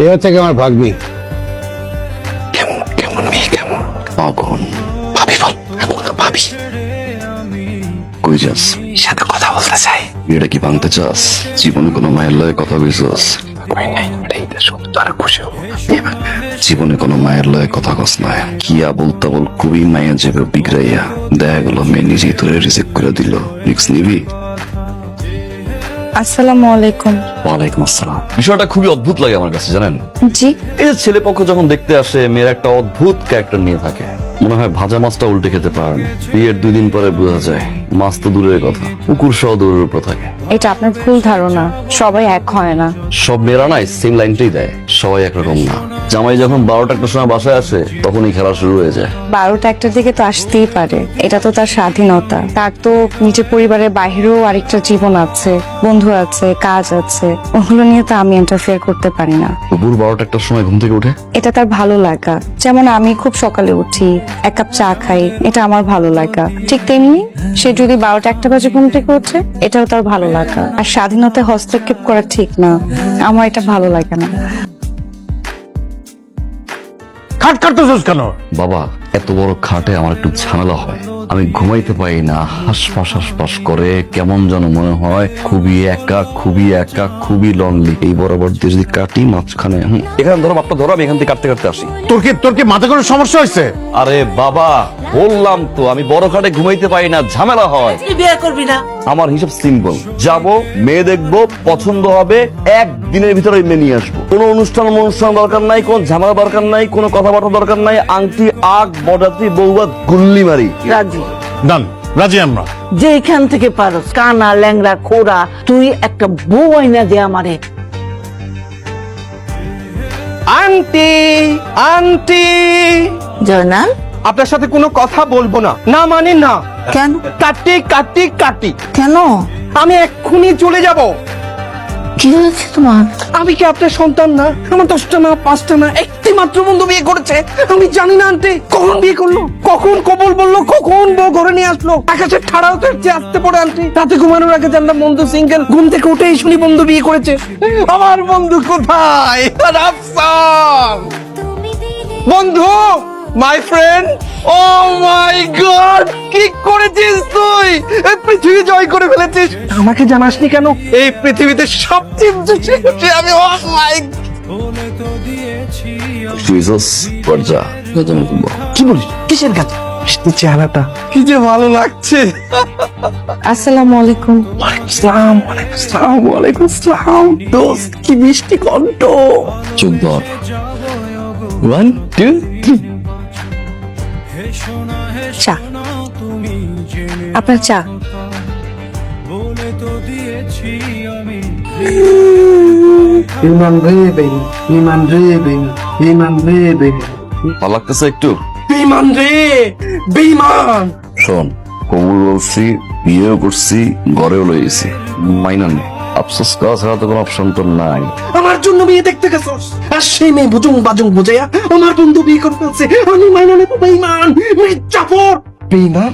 এ হচ্ছে কি আমার ভাগ্নি। কেমন কেমন মেয়ে, কেমন কখন ভাবি বল, ভাবি কই যাস? সাথে কথা বলতে চাই। এটা কি ভাঙতে চাস? জীবনে কোনো মায়ের লয়ে কথা কইছস? জীবনে কোনো মায়ের লয়ে কথা কস না। কি আবল তাবল খুবই মায়া যাবে বিগড়াইয়া, দেখা গেল মেয়ে নিজেই তোরে রিজেক্ট করে দিল। রিক্স নিবি? আসসালামু আলাইকুম। ওয়ালাইকুম আসসালাম। বিষয়টা খুবই অদ্ভুত লাগে আমার কাছে, জানেন? জি। এই যে ছেলে পক্ষ যখন দেখতে আসে, মেয়ের একটা অদ্ভুত ক্যারেক্টার নিয়ে থাকে। মনে হয় ভাজা মাছটা উল্টে খেতে পারে না। বিয়ের 2 দিন পরে বোঝা যায় মাছ তো দূরের কথা, পুকুর সহ দূরের উপর থাকে। এটা আপনার ভুল ধারণা, সবাই এক হয় না। সব মেয়েরা নাই সেম লাইনটাই দেয়, সবাই একরকম না। জামাই যখন 12টা একটা সময় বাসায় আসে, তখনই খেলা শুরু হয়ে যায়। 12টা একটার দিকে তো আসতেই পারে, এটা তো তার স্বাধীনতা। তার তো নিজের পরিবারের বাইরেও আরেকটা জীবন আছে, বন্ধু আছে, কাজ আছে, ওগুলো নিয়ে তো আমি ইন্টারফেয়ার করতে পারি না। দুপুর 12টা একটার সময় ঘুম থেকে উঠে এটা তার ভালো লাগা। যেমন আমি খুব সকালে উঠি, 1 কাপ চা খাই, এটা আমার ভালো লাগা। ঠিক তেমনি সে যদি 12টা একটা বাজে ঘুম থেকে ওঠে, এটাও তার ভালো লাগা। আর স্বাধীনতায় হস্তক্ষেপ করা ঠিক না, আমার এটা ভালো লাগে না। খাট কাটতেছস কেন? বাবা, এত বড় খাটে আমার একটু ঝামেলা হয়। আমি ঘুমাইতে পারি না, হাসপাস করে কেমন যেন মনে হয় খুবই একা, খুবই লনলি। এই বরাবর দিয়ে যদি কাটি মাঝখানে, এখানে ধরো, মাপটা ধরো, আমি এখান থেকে কাটতে আসি। তোর কি মাথা কোনো সমস্যা হয়েছে? আরে বাবা, বললাম তো আমি বড় খাটে ঘুমাইতে পারি না, ঝামেলা হয়। বিয়ে করবি না? আমার হিসাব সিম্পল, যাব, মেয়ে দেখবো, পছন্দ হবে, 1 দিনের ভিতরে মেয়ে নিয়ে আসবো। কোনো অনুষ্ঠান দরকার নাই, কোন ঝামেলা দরকার নাই, কোনো কথাবার্তা দরকার নাই। আংটি, আগ, বরযাত্রী, বউবাত, গুল্লি মারি। রাজি? ডান, রাজি আমরা। যে এখান থেকে পারস, কানা ল্যাংড়া খোড়া, তুই একটা বউ আইনা দে আমারে। আন্টি, আন্টি, জয়নাল, আপনার সাথে কোনো কথা বলবো না। না মানে না। কেন? কাটি। কেন? আমি এক্ষুনি চলে যাব। কি হয়েছে তোমার? আমি কি আপনার সন্তান না? আমার 10টা না, 5টা না, একটি মাত্র বন্ধু বিয়ে করেছে। আমি জানি না আন্টি কখন বিয়ে করলো, কখন কবুল বললো, কখন বউ ঘরে নিয়ে আসলো। আকাশের ঠাড়াও তো আসতে পড়ে আন্টি। রাতে ঘুমানোর আগে জানলাম বন্ধু সিঙ্গেল। ঘুম থেকে উঠেই শুনি বন্ধু বিয়ে করেছে। আমার বন্ধু কোথায়? রাফসান বন্ধু, my friend. O my god, কি করেছিস তুই? এই পৃথিবী জয় করে ফেলেছিস। আমাকে জানাসনি কেন? এই পৃথিবীতে সবচেয়ে খুশি আমি। ও মাই, Jesus, পর্জা। কি বলিস? কিসের কাজ? চেহারাটা কি যে ভালো লাগছে। আসসালামু আলাইকুম। ওয়ালাইকুম আসসালাম। দোস্ত, কি মিষ্টি কণ্ঠ। চোখ ধর। 1 2 3। চা, আপনার চা। ইমান রে বেবি, ইমান রে বেবি, ইমান রে বেবি, ভালো লাগতেছে একটু? বেইমান রে বেইমান। শোন, কবুল বলছি, বিয়েও করছি, ঘরেও লইছি, মাইনা নে। আফসোস করা ছাড়া তো কোনো অপশন তো নাই। আমার জন্য বিয়ে দেখতে গেছস, আর সেই মেয়ে বুজুং বাজুং বুঝাইয়া আমার বন্ধু বিয়ে করে ফেলছে। আমি মাইনা নেবো? বেইমান, মির্জাফর বেইমান।